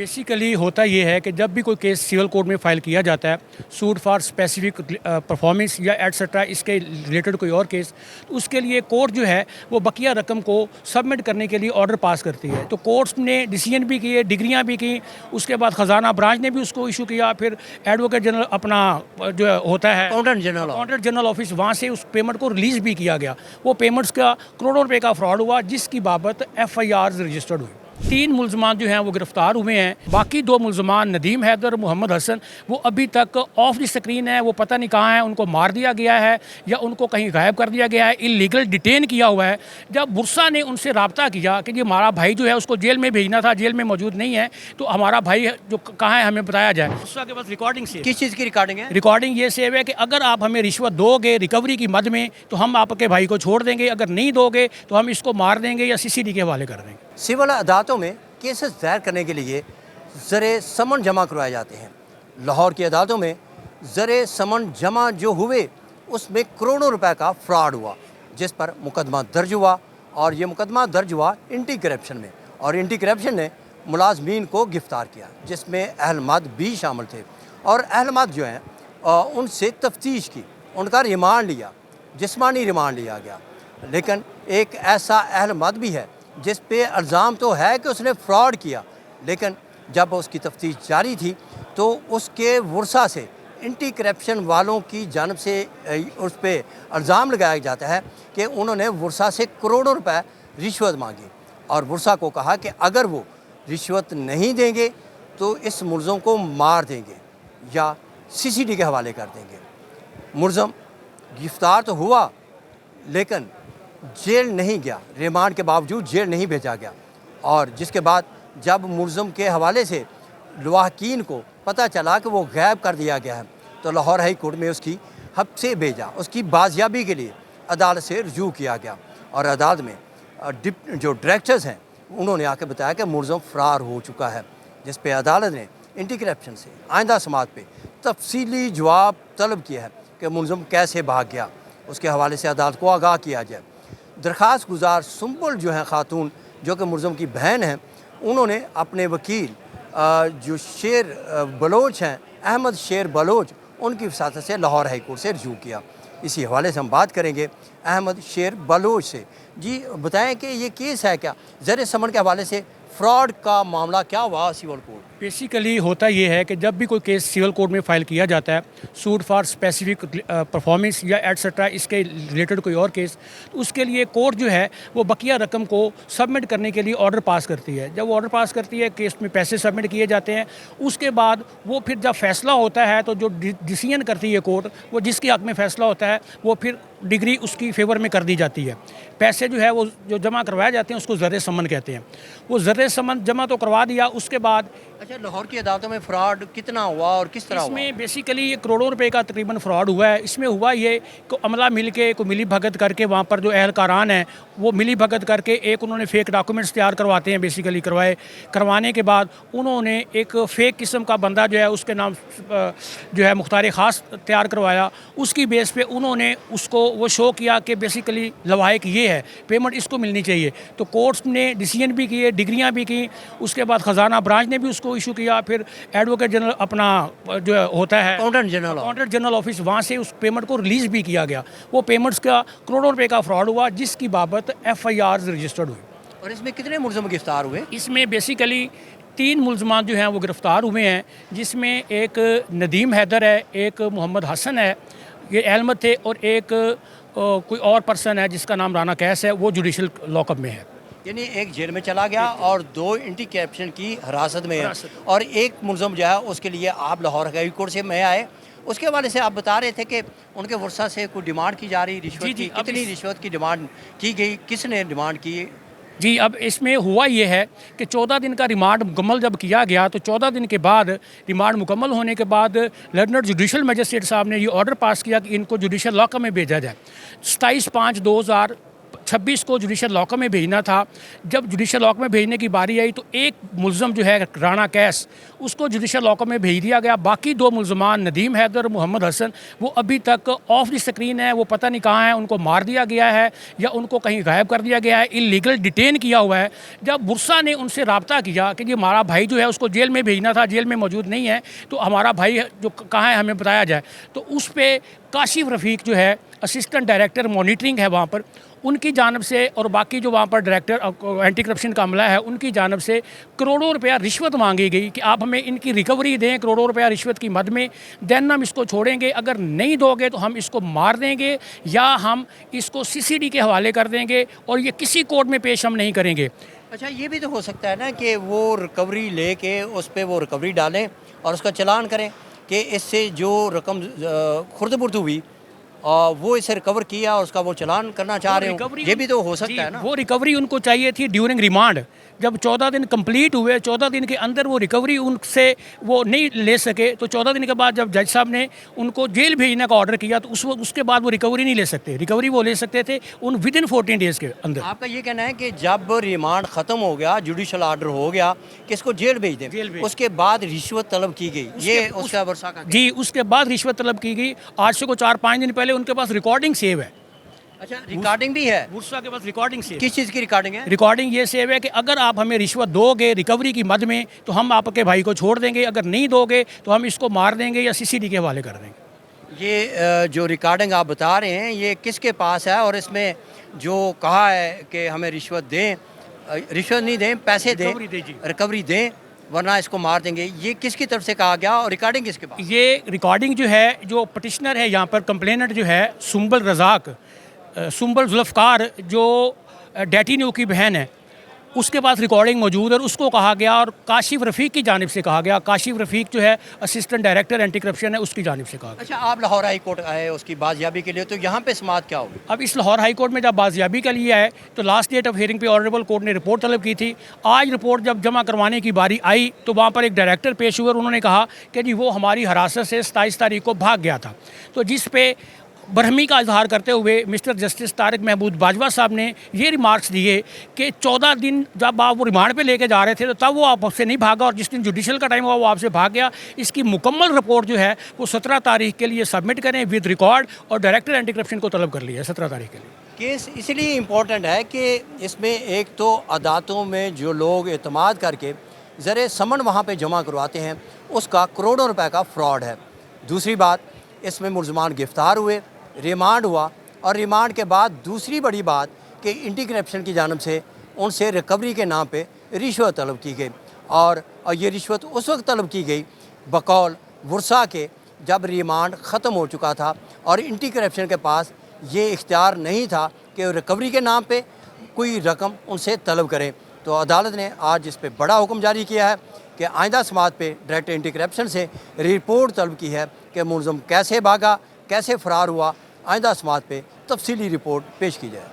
Basically होता ये है कि जब भी कोई केस सिविल कोर्ट में फ़ाइल किया जाता है, सूट फॉर स्पेसिफिक परफॉर्मेंस या एटसेट्रा, इसके रिलेटेड कोई और केस, तो उसके लिए कोर्ट जो है वो बकिया रकम को सबमिट करने के लिए ऑर्डर पास करती है। तो कोर्ट्स ने डिसीजन भी किए, डिग्रियां भी की, उसके बाद ख़जाना ब्रांच ने भी उसको इशू किया, फिर एडवोकेट जनरल अपना जो होता है अकाउंटेंट जनरल ऑफिस, वहाँ से उस पेमेंट को रिलीज़ भी किया गया। वो पेमेंट्स का करोड़ों रुपये का फ्रॉड हुआ, जिसकी बाबत FIRs रजिस्टर्ड हुई। 3 मुलजमान जो हैं वो गिरफ्तार हुए हैं। बाकी 2 मुलजमान नदीम हैदर, मोहम्मद हसन, वो अभी तक ऑफ द स्क्रीन है, वो पता नहीं कहाँ है, उनको मार दिया गया है या उनको कहीं गायब कर दिया गया है, इलीगल डिटेन किया हुआ है। जब बुरसा ने उनसे रब्ता किया कि जी हमारा भाई जो है उसको जेल में भेजना था, जेल में मौजूद नहीं है, तो हमारा भाई जो कहाँ है हमें बताया जाए। बुरसा के पास रिकॉर्डिंग सेव, किस चीज़ की रिकॉर्डिंग है? रिकॉर्डिंग ये सेव है कि अगर आप हमें रिश्वत दोगे रिकवरी की मद में तो हम आपके भाई को छोड़ देंगे, अगर नहीं दोगे तो हम इसको मार देंगे या CCD के हवाले कर देंगे। सिविल अदालतों में केसेस दायर करने के लिए ज़रे समन जमा करवाए जाते हैं। लाहौर की अदालतों में ज़रे समन जमा जो हुए उसमें करोड़ों रुपए का फ्रॉड हुआ, जिस पर मुकदमा दर्ज हुआ, और ये मुकदमा दर्ज हुआ एंटी करप्शन में, और एंटी करप्शन ने मुलाजमीन को गिरफ्तार किया, जिसमें अहलमद भी शामिल थे। और अहलमद जो हैं उनसे तफ्तीश की, उनका रिमांड लिया, जिस्मानी रिमांड लिया गया। लेकिन एक ऐसा अहलमद भी है जिस पे इल्ज़ाम तो है कि उसने फ्रॉड किया, लेकिन जब उसकी तफ्तीश जारी थी तो उसके वर्सा से एंटी करप्शन वालों की जानब से उस पर इल्ज़ाम लगाया जाता है कि उन्होंने वर्सा से करोड़ों रुपए रिश्वत मांगी, और वर्सा को कहा कि अगर वो रिश्वत नहीं देंगे तो इस मुलज़म को मार देंगे या CCD के हवाले कर देंगे। मुलज़म गिरफ्तार तो हुआ लेकिन जेल नहीं गया, रिमांड के बावजूद जेल नहीं भेजा गया, और जिसके बाद जब मुलज़म के हवाले से लवाहकीन को पता चला कि वो गायब कर दिया गया है, तो लाहौर हाई कोर्ट में उसकी हब्से भेजा, उसकी बाजियाबी के लिए अदालत से रुजू किया गया, और अदालत में जो डायरेक्टर्स हैं उन्होंने आके बताया कि मुलज़म फ़रार हो चुका है, जिस पे अदालत ने एंटी करप्शन से आइंदा समात पे तफसीली जवाब तलब किया है कि मुलज़म कैसे भाग गया, उसके हवाले से अदालत को आगाह किया जाए। दरख्वास्त गुजार सुम्बुल जो हैं खातून, जो कि मुलज़म की बहन हैं, उन्होंने अपने वकील जो शेर बलोच हैं, अहमद शेर बलोच, उनकी वसातत से लाहौर हाई कोर्ट से रजू किया। इसी हवाले से हम बात करेंगे अहमद शेर बलोच से। जी बताएं कि ये केस है क्या, ज़र समन के हवाले से फ्रॉड का मामला क्या हुआ सिविल कोर्ट? बेसिकली होता ये है कि जब भी कोई केस सिविल कोर्ट में फ़ाइल किया जाता है, सूट फॉर स्पेसिफिक परफॉर्मेंस या एटसेट्रा, इसके रिलेटेड कोई और केस, तो उसके लिए कोर्ट जो है वो बकिया रकम को सबमिट करने के लिए ऑर्डर पास करती है। जब वो ऑर्डर पास करती है, केस में पैसे सबमिट किए जाते हैं, उसके बाद वो फिर जब फैसला होता है तो जो डिसीजन करती है कोर्ट, वो जिसके हक़ में फ़ैसला होता है वो फिर डिग्री उसकी फेवर में कर दी जाती है। पैसे जो है वो जो जमा करवाए जाते हैं उसको ज़र समन कहते हैं। वो ज़र समन जमा तो करवा दिया, उसके बाद अच्छा, लाहौर की अदालतों में फ्रॉड कितना हुआ और किस तरह हुआ? इसमें बेसिकली ये करोड़ों रुपए का तकरीबन फ्रॉड हुआ है। इसमें हुआ ये कि अमला मिल के को मिली भगत करके, वहाँ पर जो अहलकारान हैं वो मिली भगत करके एक उन्होंने फ़ेक डॉक्यूमेंट्स तैयार करवाते हैं, बेसिकली करवाने के बाद उन्होंने एक फ़ेक किस्म का बंदा जो है उसके नाम जो है मुख्तार ख़ास तैयार करवाया। उसकी बेस पे उन्होंने उसको वो शो किया कि बेसिकली लवाहिक ये है, पेमेंट इसको मिलनी चाहिए। तो कोर्ट्स ने डिसीजन भी किए, डिग्रियाँ भी की, उसके बाद ख़जाना ब्रांच ने भी उसको इशू किया, फिर एडवोकेट जनरल अपना जो होता है अकाउंटेंट जनरल ऑफिस, वहाँ से उस पेमेंट को रिलीज़ भी किया गया। वो पेमेंट्स का करोड़ों रुपये का फ्रॉड हुआ, जिसकी बाबत FIRs रजिस्टर्ड हुई। और इसमें कितने मुलज़म गिरफ्तार हुए? इसमें बेसिकली 3 मुलजमान जो हैं वो गिरफ़्तार हुए हैं, जिसमें एक नदीम हैदर है, एक मोहम्मद हसन है, ये अहमद थे, और एक कोई और पर्सन है जिसका नाम राना कैस है, वो जुडिशल लॉकअप में है। यानी एक जेल में चला गया और 2 एंटी करप्शन की हिरासत में है, और एक मुलज़म जो है उसके लिए आप लाहौर हाई कोर्ट से में आए। उसके हवाले से आप बता रहे थे कि उनके वर्षा से कोई डिमांड की जा रही, रिश्वत की, कितनी रिश्वत की डिमांड की गई, किसने डिमांड की? जी, अब इसमें हुआ ये है कि 14 दिन का रिमांड मुकम्मल जब किया गया, तो 14 दिन के बाद रिमांड मुकम्मल होने के बाद लंदन जुडिशल मजिस्ट्रेट साहब ने ये ऑर्डर पास किया कि इनको जुडिशल लॉकअप में भेजा जाए। 27/5/2000 26 को जुडिशल लॉकअप में भेजना था। जब जुडिशल लॉकअप में भेजने की बारी आई तो एक मुलज़म जो है राना कैस, उसको जुडिशल लॉकअप में भेज दिया गया। बाकी 2 मुलज़मान नदीम हैदर और मोहम्मद हसन वो अभी तक ऑफ द स्क्रीन है, वो पता नहीं कहाँ है, उनको मार दिया गया है या उनको कहीं गायब कर दिया गया है, इलीगल डिटेन किया हुआ है। जब बुरसा ने उनसे रब्ता किया कि ये हमारा भाई जो है उसको जेल में भेजना था, जेल में मौजूद नहीं है, तो हमारा भाई जो कहाँ है हमें बताया जाए, तो उस पर काशिफ रफ़ीक जो है असिस्टेंट डायरेक्टर मॉनिटरिंग है वहाँ पर, उनकी जानब से और बाकी जो वहाँ पर डायरेक्टर एंटी करप्शन का अमला है उनकी जानब से करोड़ों रुपया रिश्वत मांगी गई कि आप हमें इनकी रिकवरी दें करोड़ों रुपया रिश्वत की मद में, देन हम इसको छोड़ेंगे, अगर नहीं दोगे तो हम इसको मार देंगे या हम इसको CCD के हवाले कर देंगे और ये किसी कोर्ट में पेश हम नहीं करेंगे। अच्छा, ये भी तो हो सकता है ना कि वो रिकवरी लेके उस पर वो रिकवरी डालें और उसका चलान करें कि इससे जो रकम खुर्द-बुर्द हुई वो इसे रिकवर किया और उसका वो चलान करना चाह रहे हो, ये भी तो हो सकता है ना। वो रिकवरी उनको चाहिए थी ड्यूरिंग रिमांड। जब 14 दिन कंप्लीट हुए, 14 दिन के अंदर वो रिकवरी उनसे वो नहीं ले सके, तो 14 दिन के बाद जब जज साहब ने उनको जेल भेजने का ऑर्डर किया तो उसके बाद वो रिकवरी नहीं ले सकते। रिकवरी वो ले सकते थे विद इन 14 डेज़ के अंदर। आपका ये कहना है कि जब रिमांड ख़त्म हो गया, जुडिशल ऑर्डर हो गया कि इसको जेल भेज दें, उसके बाद रिश्वत तलब की गई, ये उसका वर्षा का जी, उसके बाद रिश्वत तलब की गई। आज से को 4-5 दिन पहले उनके पास रिकॉर्डिंग सेव है। अच्छा, रिकॉर्डिंग भी है? बुरसा के पास रिकॉर्डिंग सेव। किस चीज़ की रिकॉर्डिंग है? रिकॉर्डिंग ये सेव है कि अगर आप हमें रिश्वत दोगे रिकवरी की मद में तो हम आपके भाई को छोड़ देंगे, अगर नहीं दोगे तो हम इसको मार देंगे या CCD के हवाले कर देंगे। ये जो रिकॉर्डिंग आप बता रहे हैं ये किसके पास है और इसमें जो कहा है कि हमें रिश्वत दें, रिश्वत नहीं दें, पैसे दें, रिकवरी दें वरना इसको मार देंगे, ये किसकी तरफ से कहा गया और रिकॉर्डिंग किसके पास? ये रिकॉर्डिंग जो है, जो पटिशनर है यहाँ पर, कंप्लेनेंट जो है सुंबल रज़ाक, सुंबल जुल्फ़कार जो डैटी न्यू की बहन है, उसके पास रिकॉर्डिंग मौजूद है और उसको कहा गया और काशिफ रफ़ीक की जानिब से कहा गया। काशिफ रफ़ीक जो है असिस्टेंट डायरेक्टर एंटी करप्शन है, उसकी जानिब से कहा गया। अच्छा, आप लाहौर हाई कोर्ट आए उसकी बाजियाबी के लिए, तो यहाँ पे समाअत क्या होगी? अब इस लाहौर हाई कोर्ट में जब बाजियाबी के लिए आए तो लास्ट डेट ऑफ हियरिंग पे ऑनरेबल कोर्ट ने रिपोर्ट तलब की थी। आज रिपोर्ट जब जमा करवाने की बारी आई तो वहाँ पर एक डायरेक्टर पेश हुए और उन्होंने कहा कि जी वो हमारी हिरासत से 27 तारीख को भाग गया था, तो जिस पे बरहमी का इजहार करते हुए मिस्टर जस्टिस तारिक महमूद बाजवा साहब ने ये रिमार्क्स दिए कि 14 दिन जब आप वो रिमांड पे लेके जा रहे थे तो तब वो आपसे नहीं भागा और जिस दिन जुडिशल का टाइम हुआ वो आपसे भाग गया। इसकी मुकम्मल रिपोर्ट जो है वो 17 तारीख के लिए सबमिट करें विद रिकॉर्ड और डायरेक्टर एंटी करप्शन को तलब कर लिया है 17 तारीख के लिए। केस इसलिए इम्पोर्टेंट है कि इसमें एक तो अदालतों में जो लोग एतमाद करके ज़र समन वहाँ पे जमा करवाते हैं उसका करोड़ों रुपए का फ्रॉड है। दूसरी बात, इसमें मुलज़मान गिरफ्तार हुए, रिमांड हुआ और रिमांड के बाद दूसरी बड़ी बात कि एंटी करप्शन की जानिब से उनसे रिकवरी के नाम पे रिश्वत तलब की गई और ये रिश्वत उस वक्त तलब की गई बकौल बुरसा के जब रिमांड ख़त्म हो चुका था और एंटी करप्शन के पास ये इख्तियार नहीं था कि रिकवरी के नाम पे कोई रकम उनसे तलब करें। तो अदालत ने आज इस पर बड़ा हुक्म जारी किया है कि आइंदा समाअत पे डायरेक्टर एंटी करप्शन से रिपोर्ट तलब की है कि मुलज़म कैसे भागा, कैसे फ़रार हुआ। आइंदा समाअत पे तफसीली रिपोर्ट पेश की जाए।